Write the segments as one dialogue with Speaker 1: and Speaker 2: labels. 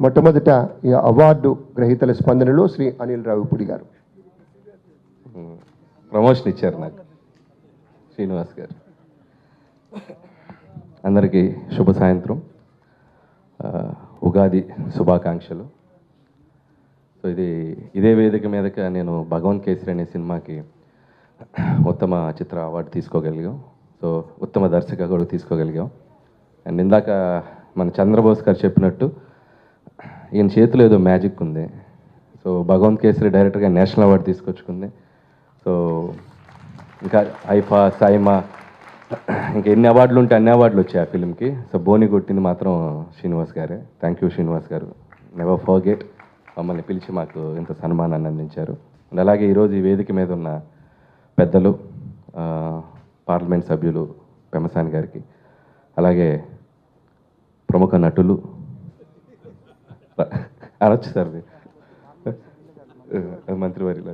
Speaker 1: మొట్టమొదట ఈ అవార్డు గ్రహీతల స్పందనలో శ్రీ అనిల్ రావిపూడి గారు.
Speaker 2: ప్రమోషన్ ఇచ్చారు నాకు శ్రీనివాస్ గారు. అందరికీ శుభ సాయంత్రం, ఉగాది శుభాకాంక్షలు. సో ఇదే వేదిక మీదక నేను భగవంత్ కేసరి అనే సినిమాకి ఉత్తమ చిత్ర అవార్డు తీసుకోగలిగాం. సో ఉత్తమ దర్శక కూడా తీసుకోగలిగాం. అండ్ ఇందాక మన చంద్రబోస్ గారు చెప్పినట్టు ఈయన చేతిలో ఏదో మ్యాజిక్ ఉంది. సో భగవంత్ కేసరి డైరెక్టర్గా నేషనల్ అవార్డు తీసుకొచ్చుకుంది. సో ఇంకా ఐఫా సైమా ఇంకా ఎన్ని అవార్డులు ఉంటే అన్ని అవార్డులు వచ్చాయి ఆ ఫిల్మ్కి. సో బోని కొట్టింది మాత్రం శ్రీనివాస్ గారే. థ్యాంక్ యూ శ్రీనివాస్ గారు, నెవర్ ఫర్గెట్ మమ్మల్ని పిలిచి మాకు ఇంత సన్మానాన్ని అందించారు. అండ్ అలాగే ఈరోజు ఈ వేదిక మీద ఉన్న పెద్దలు, పార్లమెంట్ సభ్యులు పెమసాని గారికి, అలాగే ప్రముఖ నటులు అనొచ్చు సార్ మంత్రివర్యులు.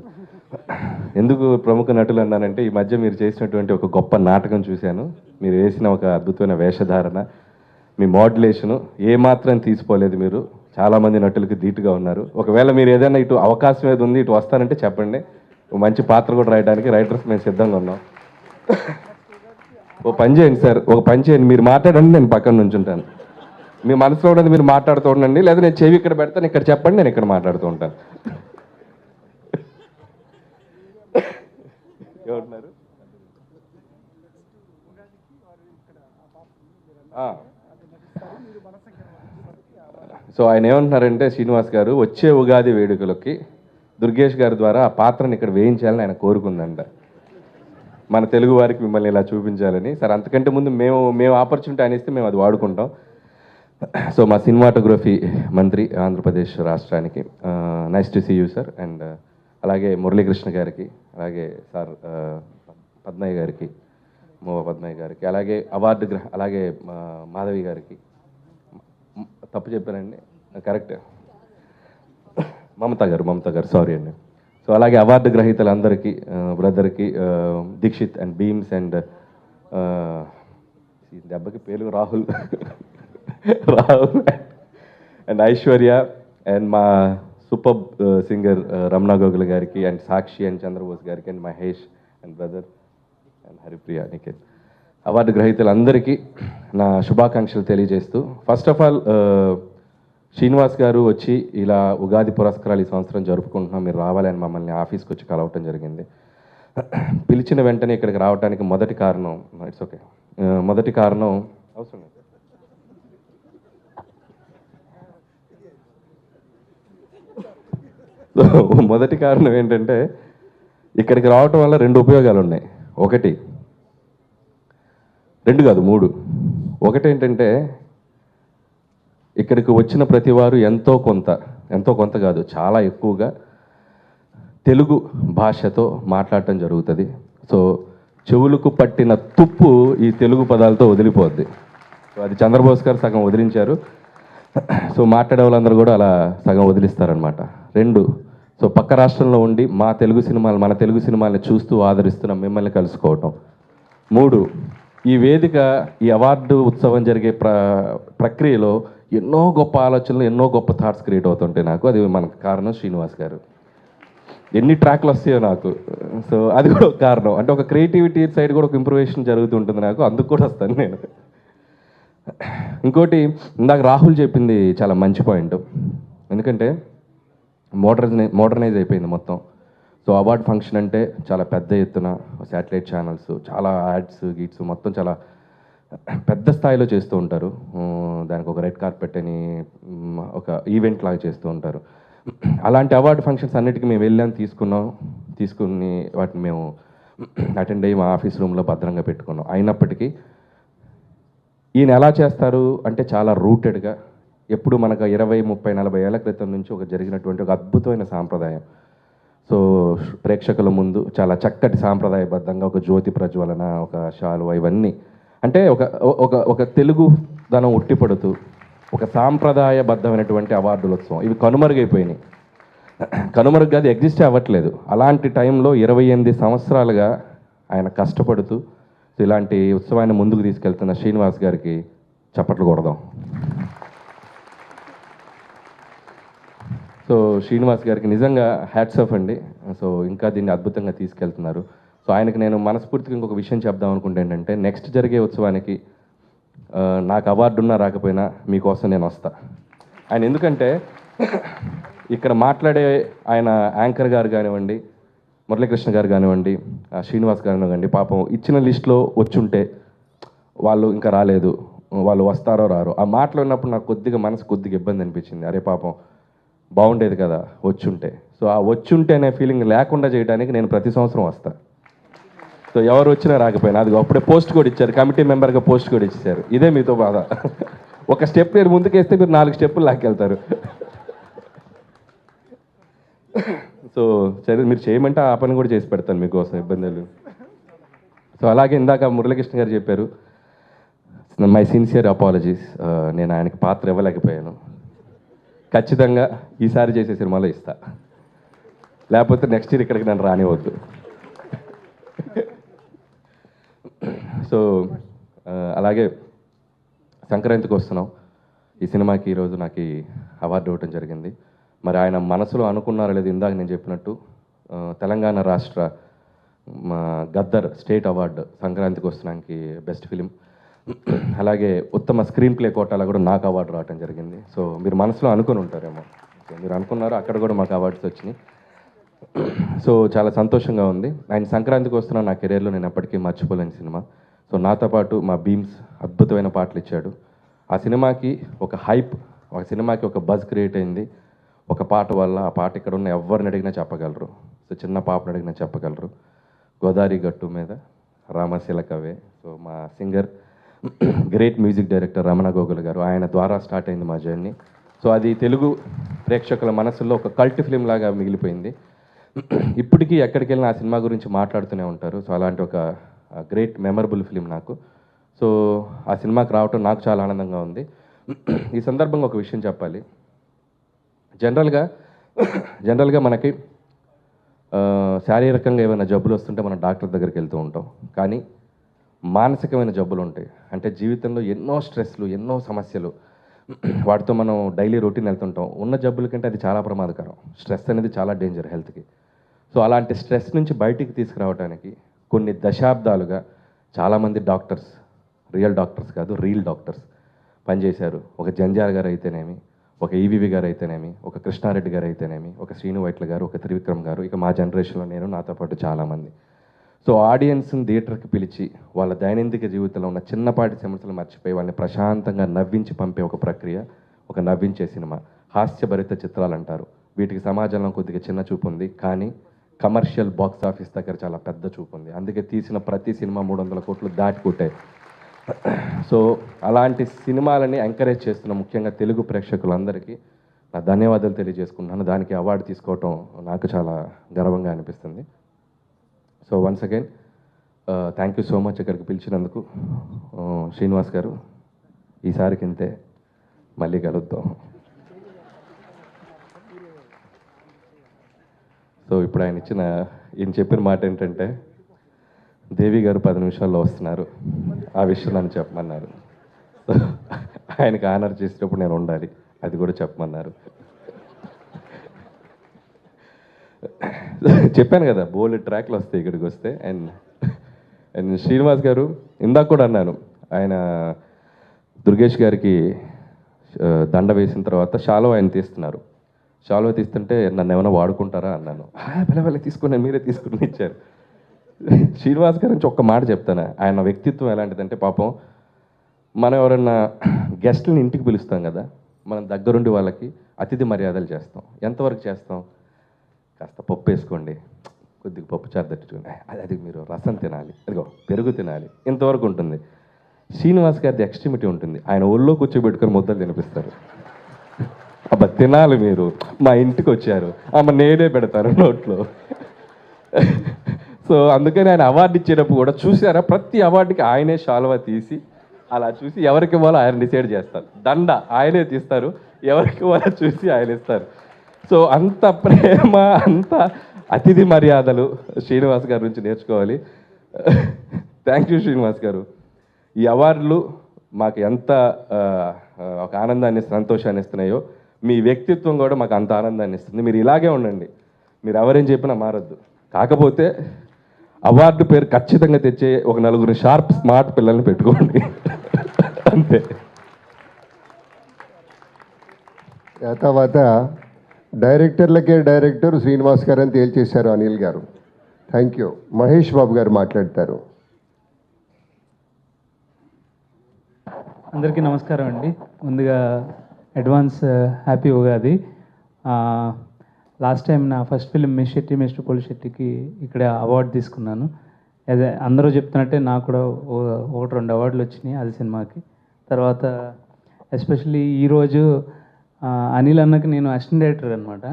Speaker 2: ఎందుకు ప్రముఖ నటులు అన్నానంటే ఈ మధ్య మీరు చేసినటువంటి ఒక గొప్ప నాటకం చూశాను. మీరు వేసిన ఒక అద్భుతమైన వేషధారణ, మీ మోడ్యులేషను ఏమాత్రం తీసిపోలేదు. మీరు చాలామంది నటులకి ధీటుగా ఉన్నారు. ఒకవేళ మీరు ఏదైనా ఇటు అవకాశం ఏది ఉంది ఇటు వస్తానంటే చెప్పండి, మంచి పాత్ర కూడా రాయడానికి రైటర్స్ మేము సిద్ధంగా ఉన్నాం. ఓ పని చేయండి సార్, ఒక పని చేయండి, మీరు మాట్లాడండి, నేను పక్కన నుంచుంటాను. మీ మనసులో ఉన్నది మీరు మాట్లాడుతూ ఉండండి, లేదా నేను చెవి ఇక్కడ పెడతాను, ఇక్కడ చెప్పండి, నేను ఇక్కడ మాట్లాడుతూ ఉంటాను. ఏమంటున్నారు? సో ఆయన ఏమంటున్నారంటే శ్రీనివాస్ గారు వచ్చే ఉగాది వేడుకలకి దుర్గేష్ గారి ద్వారా ఆ పాత్రను ఇక్కడ వేయించాలని ఆయన కోరుకుందంట, మన తెలుగు వారికి మిమ్మల్ని ఇలా చూపించాలని. సార్ అంతకంటే ముందు మేము ఆపర్చునిటీ ఆయన ఇస్తే మేము అది వాడుకుంటాం. సో మా సినిమాటోగ్రఫీ మంత్రి ఆంధ్రప్రదేశ్ రాష్ట్రానికి, nice to see you sir. And అలాగే మురళీకృష్ణ గారికి, అలాగే సార్ పద్మయ్య గారికి, మోవ పద్మయ్య గారికి, అలాగే అలాగే మాధవి గారికి, తప్పు చెప్పానండి, కరెక్ట్, మమతా గారు సారీ అండి. సో అలాగే అవార్డు గ్రహీతలందరికీ, బ్రదర్కి దీక్షిత్ అండ్ బీమ్స్ అండ్ దెబ్బకి పేరు రాహుల్ అండ్ ఐశ్వర్య అండ్ మా సూపర్ సింగర్ రమణ గోగుల్ గారికి అండ్ సాక్షి అండ్ చంద్రబోస్ గారికి and Mahesh and brother and Haripriya Nikhil, award గ్రహీతలందరికీ నా శుభాకాంక్షలు తెలియజేస్తూ, ఫస్ట్ ఆఫ్ ఆల్ శ్రీనివాస్ గారు వచ్చి ఇలా ఉగాది పురస్కారాలు ఈ సంవత్సరం జరుపుకుంటున్నాం, మీరు రావాలని మమ్మల్ని ఆఫీస్కి వచ్చి కలవటం జరిగింది. పిలిచిన వెంటనే ఇక్కడికి రావడానికి మొదటి కారణం అవసరం లేదు, మొదటి కారణం ఏంటంటే ఇక్కడికి రావటం వల్ల 2 ఉపయోగాలు ఉన్నాయి. రెండు కాదు 3. ఒకటేంటంటే ఇక్కడికి వచ్చిన ప్రతి వారు ఎంతో కొంత కాదు, చాలా ఎక్కువగా తెలుగు భాషతో మాట్లాడటం జరుగుతుంది. సో చెవులకు పట్టిన తుప్పు ఈ తెలుగు పదాలతో వదిలిపోద్ది. సో అది చంద్రబోస్ గారు సగం వదిలించారు. సో మాట్లాడే వాళ్ళందరూ కూడా అలా సగం వదిలిస్తారనమాట. 2, సో పక్క రాష్ట్రంలో ఉండి మన తెలుగు సినిమాల్ని చూస్తూ ఆదరిస్తున్న మిమ్మల్ని కలుసుకోవటం. 3, ఈ వేదిక, ఈ అవార్డు ఉత్సవం జరిగే ప్రక్రియలో ఎన్నో గొప్ప ఆలోచనలు, ఎన్నో గొప్ప థాట్స్ క్రియేట్ అవుతుంటాయి నాకు. అది మనకు కారణం శ్రీనివాస్ గారు. ఎన్ని ట్రాక్లు వస్తాయో నాకు, సో అది కూడా ఒక కారణం. అంటే ఒక క్రియేటివిటీ సైడ్ కూడా ఒక ఇంప్రూవేషన్ జరుగుతుంటుంది నాకు, అందుకు కూడా వస్తాను నేను. ఇంకోటి, ఇందాక రాహుల్ చెప్పింది చాలా మంచి పాయింట్. ఎందుకంటే మోడర్నైజ్ అయిపోయింది మొత్తం. సో అవార్డ్ ఫంక్షన్ అంటే చాలా పెద్ద ఎత్తున శాటిలైట్ ఛానల్స్, చాలా యాడ్స్ గీట్స్ మొత్తం చాలా పెద్ద స్థాయిలో చేస్తూ ఉంటారు. దానికి ఒక రెడ్ కార్పెట్ అని ఒక ఈవెంట్ లాగా చేస్తూ ఉంటారు. అలాంటి అవార్డు ఫంక్షన్స్ అన్నిటికీ మేము వెళ్ళాం, తీసుకుని వాటిని మేము అటెండ్ అయ్యి మా ఆఫీస్ రూమ్లో భద్రంగా పెట్టుకున్నాం. అయినప్పటికీ ఈయన ఎలా చేస్తారు అంటే చాలా రూటెడ్గా, ఎప్పుడు మనకు 20, 30, 40 ఏళ్ల క్రితం నుంచి జరిగినటువంటి ఒక అద్భుతమైన సాంప్రదాయం. సో ప్రేక్షకుల ముందు చాలా చక్కటి సాంప్రదాయబద్ధంగా ఒక జ్యోతి ప్రజ్వలన, ఒక శాలువ, ఇవన్నీ అంటే ఒక తెలుగు ధనం ఉట్టిపడుతూ ఒక సాంప్రదాయబద్ధమైనటువంటి అవార్డుల ఉత్సవం. ఇవి కనుమరుగైపోయినాయి. కనుమరుగు కాదు, ఎగ్జిస్టే అవ్వట్లేదు. అలాంటి టైంలో 28 సంవత్సరాలుగా ఆయన కష్టపడుతూ ఇలాంటి ఉత్సవాన్ని ముందుకు తీసుకెళ్తున్న శ్రీనివాస్ గారికి చప్పట్లు కొడదాం. సో శ్రీనివాస్ గారికి నిజంగా హ్యాట్స్ ఆఫ్ అండి. సో ఇంకా దీన్ని అద్భుతంగా తీసుకెళ్తున్నారు. సో ఆయనకి నేను మనస్ఫూర్తిగా ఇంకొక విషయం చెప్దాం అనుకుంటే ఏంటంటే, నెక్స్ట్ జరిగే ఉత్సవానికి నాకు అవార్డు ఉన్నా రాకపోయినా మీకోసం నేను వస్తా. ఆయన ఎందుకంటే ఇక్కడ మాట్లాడే ఆయన యాంకర్ గారు కానివ్వండి, మురళీకృష్ణ గారు కానివ్వండి, శ్రీనివాస్ గారు కానివ్వండి, పాపం ఇచ్చిన లిస్ట్లో వచ్చుంటే వాళ్ళు ఇంకా రాలేదు, వాళ్ళు వస్తారో రారో, ఆ మాటలు విన్నప్పుడు నాకు మనసు కొద్దిగా ఇబ్బంది అనిపించింది. అరే పాపం బాగుండేది కదా వచ్చుంటే. సో ఆ వచ్చుంటే అనే ఫీలింగ్ లేకుండా చేయడానికి నేను ప్రతి సంవత్సరం వస్తా. సో ఎవరు వచ్చినా రాకపోయినా, అది అప్పుడే పోస్ట్ కూడా ఇచ్చారు, కమిటీ మెంబర్గా పోస్ట్ కూడా ఇచ్చారు. ఇదే మీతో బాధ. ఒక స్టెప్ నేను ముందుకేస్తే మీరు 4 స్టెప్పులు లాక్కెళ్తారు. సో సరే, మీరు చేయమంటే ఆ పని కూడా చేసి పెడతాను మీకోసం, ఇబ్బందులు. సో అలాగే ఇందాక మురళీకృష్ణ గారు చెప్పారు, మై సిన్సియర్ అపాలజీస్, నేను ఆయనకి పాత్ర ఇవ్వలేకపోయాను. ఖచ్చితంగా ఈసారి చేసే సినిమాలో ఇస్తా, లేకపోతే నెక్స్ట్ ఇయర్ ఇక్కడికి నన్ను రానివద్దు. సో అలాగే సంక్రాంతికి వస్తున్నాం. ఈ సినిమాకి ఈరోజు నాకు ఈ అవార్డు ఇవ్వటం జరిగింది. మరి ఆయన మనసులో అనుకున్నారో లేదు, ఇందాక నేను చెప్పినట్టు తెలంగాణ రాష్ట్ర గద్దర్ స్టేట్ అవార్డు సంక్రాంతికి వస్తున్నానికి బెస్ట్ ఫిలిం, అలాగే ఉత్తమ స్క్రీన్ ప్లే కోటాలో కూడా నాకు అవార్డు రావడం జరిగింది. సో మీరు మనసులో అనుకుని ఉంటారేమో, సో మీరు అనుకున్నారు, అక్కడ కూడా మాకు అవార్డ్స్ వచ్చినాయి. సో చాలా సంతోషంగా ఉంది. ఆయన సంక్రాంతికి వస్తున్న నా కెరీర్లో నేను ఎప్పటికీ మర్చిపోలేని సినిమా. సో నాతో పాటు మా భీమ్స్ అద్భుతమైన పాటలు ఇచ్చాడు. ఆ సినిమాకి ఒక హైప్, ఒక సినిమాకి ఒక బజ్ క్రియేట్ అయింది ఒక పాట వల్ల. ఆ పాట ఇక్కడ ఉన్న ఎవరిని అడిగినా చెప్పగలరు. సో చిన్న పాపను అడిగినా చెప్పగలరు. గోదావరి గట్టు మీద రామశిలకవే. సో మా singer, great music director Ramana Gogul గారు, ఆయన ద్వారా స్టార్ట్ అయింది మా జర్నీ. సో అది తెలుగు ప్రేక్షకుల మనసుల్లో ఒక కల్ట్ ఫిలిం లాగా మిగిలిపోయింది. ఇప్పటికీ ఎక్కడికి వెళ్ళినా ఆ సినిమా గురించి మాట్లాడుతూనే ఉంటారు. సో అలాంటి ఒక గ్రేట్ మెమరబుల్ ఫిలిం నాకు. సో ఆ సినిమాకి రావటం నాకు చాలా ఆనందంగా ఉంది. ఈ సందర్భంగా ఒక విషయం చెప్పాలి. జనరల్గా మనకి శారీరకంగా ఏమైనా జబ్బులు వస్తుంటే మనం డాక్టర్ దగ్గరికి వెళ్తూ ఉంటాం. కానీ మానసికమైన జబ్బులు ఉంటాయి. అంటే జీవితంలో ఎన్నో స్ట్రెస్లు, ఎన్నో సమస్యలు, వాటితో మనం డైలీ రొటీన్ వెళ్తుంటాం. ఉన్న జబ్బుల కంటే అది చాలా ప్రమాదకరం. స్ట్రెస్ అనేది చాలా డేంజర్ హెల్త్కి. సో అలాంటి స్ట్రెస్ నుంచి బయటికి తీసుకురావడానికి కొన్ని దశాబ్దాలుగా చాలామంది డాక్టర్స్, రియల్ డాక్టర్స్ కాదు, రీల్ డాక్టర్స్ పనిచేశారు. ఒక జంజాల్ గారు అయితేనేమి, ఒక ఈవీవి గారు అయితేనేమి, ఒక కృష్ణారెడ్డి గారు అయితేనేమి, ఒక శ్రీను వైట్ల గారు, ఒక త్రివిక్రమ్ గారు, ఇక మా జనరేషన్లో నేను, నాతో పాటు చాలామంది. సో ఆడియన్స్ని థియేటర్కి పిలిచి వాళ్ళ దైనందిక జీవితంలో ఉన్న చిన్నపాటి సమస్యలు మర్చిపోయి వాళ్ళని ప్రశాంతంగా నవ్వించి పంపే ఒక ప్రక్రియ, ఒక నవ్వించే సినిమా. హాస్యభరిత చిత్రాలు అంటారు, వీటికి సమాజంలో కొద్దిగా చిన్న చూపు ఉంది, కానీ కమర్షియల్ బాక్స్ ఆఫీస్ దగ్గర చాలా పెద్ద చూపు ఉంది. అందుకే తీసిన ప్రతి సినిమా 300 కోట్లు దాటి కొట్టాయి. సో అలాంటి సినిమాలని ఎంకరేజ్ చేస్తున్న ముఖ్యంగా తెలుగు ప్రేక్షకులందరికీ నా ధన్యవాదాలు తెలియజేసుకున్నాను. దానికి అవార్డు తీసుకోవటం నాకు చాలా గర్వంగా అనిపిస్తుంది. So once again thank you so much ఇక్కడికి పిలిచినందుకు. శ్రీనివాస్ గారు, ఈసారికి ఇంతే, మళ్ళీ కలుద్దాం. సో ఇప్పుడు ఈయన చెప్పిన మాట ఏంటంటే, దేవి గారు 10 నిమిషాల్లో వస్తున్నారు, ఆ విషయం నన్ను చెప్పమన్నారు. సో ఆయనకి ఆనర్ చేసేటప్పుడు నేను ఉండాలి, అది కూడా చెప్పమన్నారు. చెప్పాను కదా, బోల్డ్ ట్రాక్లు వస్తాయి ఇక్కడికి వస్తే. అండ్ శ్రీనివాస్ గారు, ఇందాక కూడా అన్నాను, ఆయన దుర్గేష్ గారికి దండ వేసిన తర్వాత షాలో ఆయన తీస్తున్నారు. షాలో తీస్తుంటే నన్ను ఏమైనా వాడుకుంటారా అన్నాను. భలే తీసుకున్నాను, మీరే తీసుకుని ఇచ్చారు. శ్రీనివాస్ గారి నుంచి ఒక్క మాట చెప్తాను. ఆయన వ్యక్తిత్వం ఎలాంటిదంటే, పాపం మనం ఎవరన్నా గెస్ట్ని ఇంటికి పిలుస్తాం కదా, మనం దగ్గరుండి వాళ్ళకి అతిథి మర్యాదలు చేస్తాం. ఎంతవరకు చేస్తాం? కాస్త పప్పు వేసుకోండి, కొద్దిగా పప్పు చారు తట్టుకోండి, అది మీరు రసం తినాలి, అదిగో పెరుగు తినాలి, ఇంతవరకు ఉంటుంది. శ్రీనివాస్ గారిది ఎక్స్ట్రీమిటీ ఉంటుంది. ఆయన ఒళ్ళో కూర్చోబెట్టుకొని ముద్దలు తినిపిస్తారు. అబ్బా తినాలి, మీరు మా ఇంటికి వచ్చారు, అమ్మ నేనే పెడతారు నోట్లో. సో అందుకని ఆయన అవార్డు ఇచ్చేటప్పుడు కూడా చూసారా, ప్రతి అవార్డుకి ఆయనే శాలువా తీసి అలా చూసి ఎవరికి ఇవ్వాలో ఆయన డిసైడ్ చేస్తారు. దండ ఆయనే తీస్తారు, ఎవరికి ఇవ్వాలో చూసి ఆయన ఇస్తారు. సో అంత ప్రేమ, అంత అతిథి మర్యాదలు శ్రీనివాస్ గారి నుంచి నేర్చుకోవాలి. థ్యాంక్ యూ శ్రీనివాస్ గారు. ఈ అవార్డులు మాకు ఎంత ఒక ఆనందాన్ని, సంతోషాన్ని ఇస్తున్నాయో మీ వ్యక్తిత్వం కూడా మాకు అంత ఆనందాన్ని ఇస్తుంది. మీరు ఇలాగే ఉండండి, మీరు ఎవరేం చెప్పినా మారద్దు. కాకపోతే అవార్డు పేరు ఖచ్చితంగా తెచ్చే ఒక నలుగురు షార్ప్ స్మార్ట్ పిల్లల్ని పెట్టుకోండి అంతే.
Speaker 1: ఆ తర్వాత డైరెక్టర్లకే డైరెక్టర్ శ్రీనివాస్ గారు అని తేల్చేశారు అనిల్ గారు. Thank you. మహేష్ బాబు గారు మాట్లాడతారు.
Speaker 3: అందరికీ నమస్కారం అండి. ముందుగా advance happy Ugadi. Last time నా first film miss Shetty mister పోలిశెట్టికి ఇక్కడ అవార్డు తీసుకున్నాను. అదే అందరూ చెప్తున్నట్టే నాకు కూడా ఒకటి రెండు అవార్డులు వచ్చినాయి అది సినిమాకి. తర్వాత ఎస్పెషల్లీ ఈరోజు అనిల్ అన్నకి నేను అసిస్టెంట్ డైరెక్టర్ అనమాట.